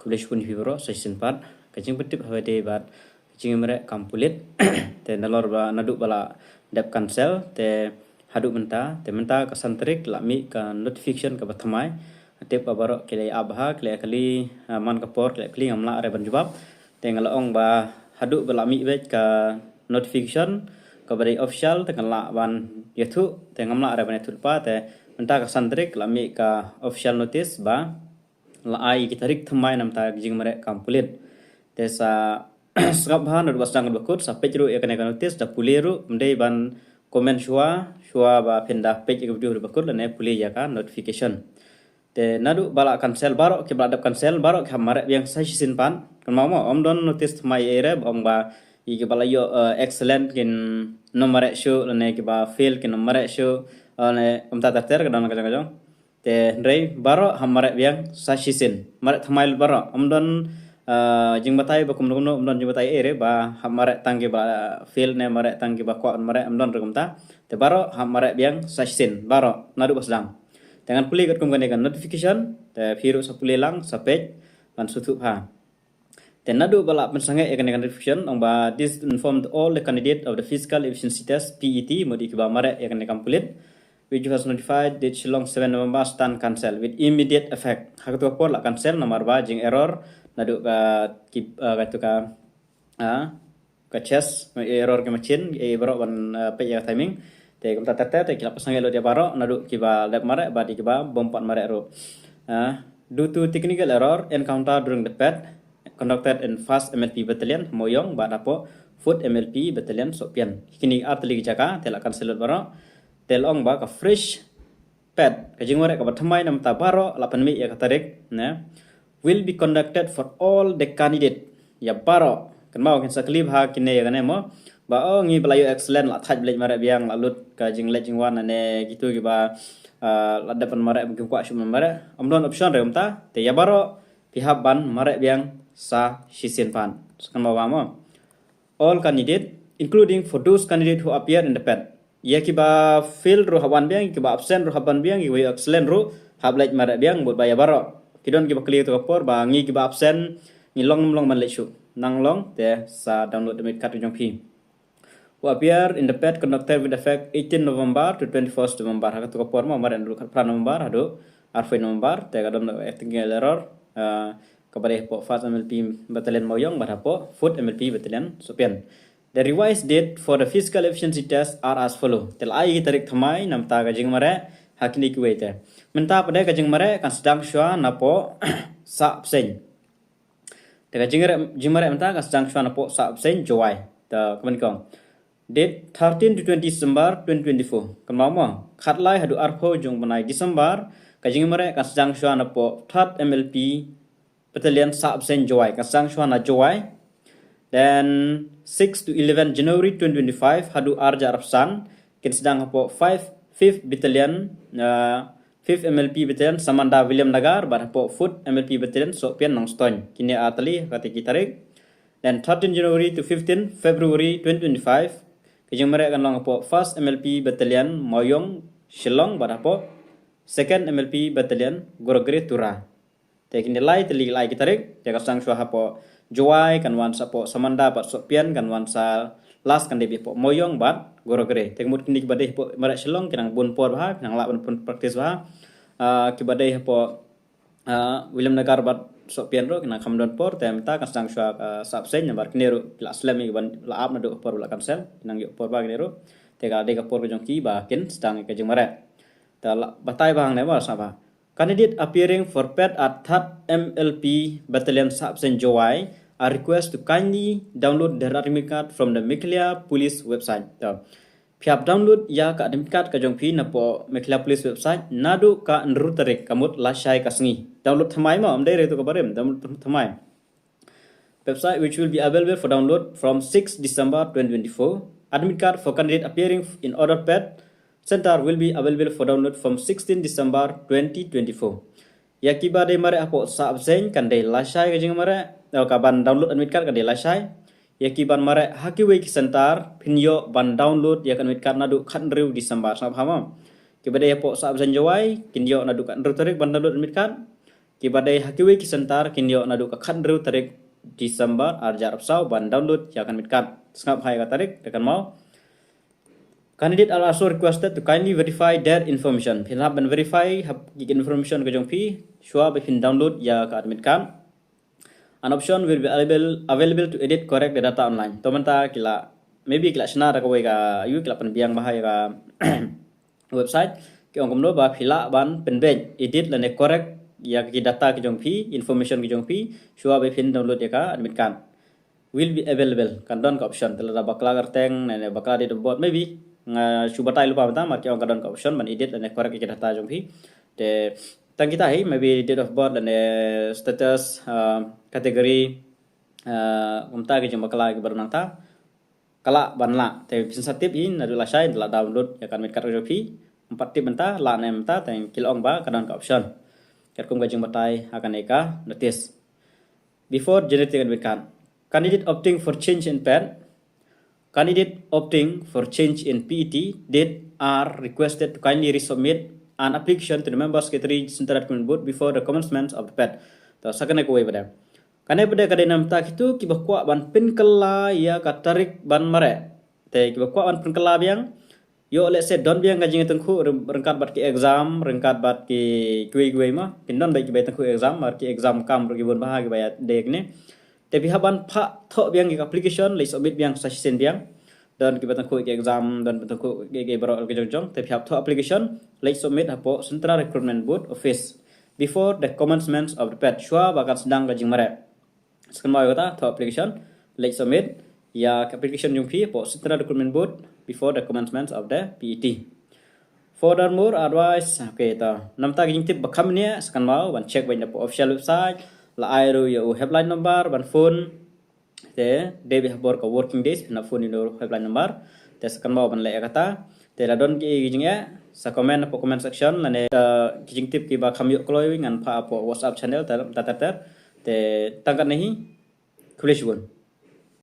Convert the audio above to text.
kulish pun hibro season part kajing petip hawade bat kajing merek kampulit te nalor ba nadu bala dep cancel te hadu menta kasantrik lami ka notification ka bathamai te pabaro kele abha kele kali man kapor kele kli ngamla are banjubab te ngalaong ba hadu balami bet ka notification ka bari official te ngala ban yathu te ngamla are ban yathu pa te menta kasantrik lami ka official notice ba la ai kitarik thamai nam ta jing mare kampulit desa srap han ur basang bakut sa pejru ya kana notice da puleru mdei ban comment shua ba penda page ke video bakut ne puli ya ka notification te nadu bala cancel baro ke bala cancel baro ke mare yang sai sin pan kan mau om don notice thamai ere om ba i ke bala yo excellent kin nomare show ne ke ba fail kin nomare show ne om ta ter ka don ka jang te rei baro hamare biang sasisin mare thamail baro omdon jing batai bakum no omdon jing batai ere ba hamare tangge ba fil ne mare tangge ba ko mare omdon regumta te baro hamare biang sasisin baro nadu basdang dengan puli kat kumgane kan notification te firu sapuli lang sapej ban sutu ha te nadu bala pensange kan notification ong ba this informed all the candidate of the physical efficiency test PET modi ki ba mare kan complete which was notified that Shillong 7 November stand cancel with immediate effect. Hakatu por la cancel nomor ba jing error nadu ka chess error ke machine e baro ban pe ya timing te kum ta te kilap pasang lo dia baro nadu kiba lab mare ba di kiba bompat mare ro. Due to technical error encountered during the PET conducted in Fast MLP Battalion Moyong ba dapo Food MLP Battalion Sopian. Kini artili jaka te la cancel baro telong ba ka fresh pet kajing mare ka bathamai nam ta baro 8 mi ya katarik ne will be conducted for all the candidate ya baro kan mau kan sakli ha kine ya ne mo ba o ngi belayo excellent la thaj blej mare biang la lut ka jing lejing wan ne gitu ki ba la depan mare bugim kwa shum mare amdon option re umta te ya baro pihak ban mare biang sa shisin pan kan mau ba mo all candidate including for those candidate who appear in the pet ya kiba fail ru haban biang kiba absent ru haban biang kiba excellent ru hablaj mara biang bot baya baro kidon kiba clear to por ba ngi kiba absent ni long man lechu nang long te sa download demit kat jong pi who appear in the pet conducted with effect 18 November to 21st November ha to por ma maran ru pra November hado arfe November te kadon acting error kabare po fast MLP battalion moyong ba po food MLP battalion sopian. The revised date for the physical efficiency test are as follow. Tel ai tarik thamai nam ta kajing mare hakini kuwaite. Menta pada kajing mare kan sedang shwa napo sa absen. Te kajing mare menta kan sedang shwa napo sa absen joai. Ta kemen kong. Date 13 to 20 December 2024. Kan mau khatlai hadu arpho jong banai December kajing mare kan sedang shwa napo 3 MLP battalion sa absen joai. Kan sedang shwa na joai. Then 6 to 11 January 2025 hadu arja arapsan kin sedang hapo 5th battalion 5th MLP battalion Samanda William Nagar bar hapo 4th MLP battalion Sopian Nongstoin kini atali kati tarik. Then 13 January to 15 February 2025 kijing mereka kan long hapo 1st MLP battalion Moyong Shillong bar hapo 2nd MLP battalion Gorogre Tura te kini lai teli lai kitarik te kasang shwa hapo Joai kan wan sapo Samanda bat Sopian kan wan sa last kan debi po moyong bat gorogre tekmut kini kibadeh po marak Shillong kinang bun por bah kinang la bun praktis bah kibadeh po William Nagar bat Sopian ro kinang kamdon por temta kan sang shwa sabsen bar kineru la slami ban la ap na do por la cancel kinang yo por ba kineru te ka de ka por jong ki ba kin stang ke jeng mare ta batai bang ne ba saba. Candidate appearing for PET at 3rd MLP Battalion Subsen Joai are requested to kindly download their admit card from the Meklia Police website. Piap download ya ka admit card ka jong pi na po Meklia Police website nadu ka nru tarik kamut lashai kasngi. Download thamai ma amdai re to ka barem download thamai. Website which will be available for download from 6 December 2024. Admit card for candidate appearing in order PET Center will be available for download from 16 December 2024. Yakiba de mare apo sa absen kan de lashai ka jing mare ka ban download admit card kan de lashai. Yakiban mare hakiwe ki center pinyo ban download yak admit card nadu kan riu December sa paham. Kiba de apo sa absen jawai kinyo nadu kan riu tarik ban download admit card. Kibadai hakiwi kisentar kinyo nadu ka khandru tarik Disember arjar apsau ban download ya akan mitkan. Sengap hai ka tarik tekan mau. Candidate are also requested to kindly verify their information. Pin hab ban verify hab gig information ke jong pi shua be pin download ya ka admit kan. An option will be available to edit correct the data online. Tomanta kila maybe kila shna ra ka we ka yu kila pan biang bahai ka website ke ong komno ba phila ban pen ben edit la ne correct ya ki data ke jong pi information ke jong pi shua be pin download ya ka admit kan. Will be available kan don ka option tela bakla garteng ne bakla di bot maybe subatai lupa bata marki ong kadon ka option ban edit dan correct ke data jong pi te tang kita hai maybe date of birth dan status kategori umta ke jong bakla ke barang ta kala ban la te sensitif in adu la sai la download ya kan mit kar jong pi 4 tip benta la ne benta teng kilong ba kadon ka option kat kum ga jong batai akan eka notice before generating admit kan candidate opting for change in PET. Candidate opting for change in PET date are requested to kindly resubmit an application to the members secretary Central Document Board before the commencement of the PET. To sakane ko pada. Kane pada kadai nam tak itu kibakwa ban pin kala ya katarik ban mare. Te kibakwa ban pin kala biang yo let's say don biang kajing tengku rengkat bat ki exam rengkat bat ki kui mah pindon baik ki tengku exam mar ki exam kam ro ki bon bahagi bayat dek ne. Tapi haban pak thok biang ki application le submit biang sasisen biang dan kita tengku ki exam dan tengku ki baro ki jong tapi hab thok application le submit hapo Central Recruitment Board office before the commencement of the PET shua bakal sedang kajing mare sekan mau kata thok application le submit ya application jong pi hapo Central Recruitment Board before the commencement of the PET. Furthermore advice okay ta namta ging tip bakam ne sekan mau ban check ban hapo official website la airu ya helpline number ban phone te debi habor ka working days na phone ino helpline number te sekan mau ban le kata te la don ki jingya sa comment po comment section la ne jing tip ki ba khamyo kloi ngan pha po WhatsApp channel ta te tangkat nahi kulish bun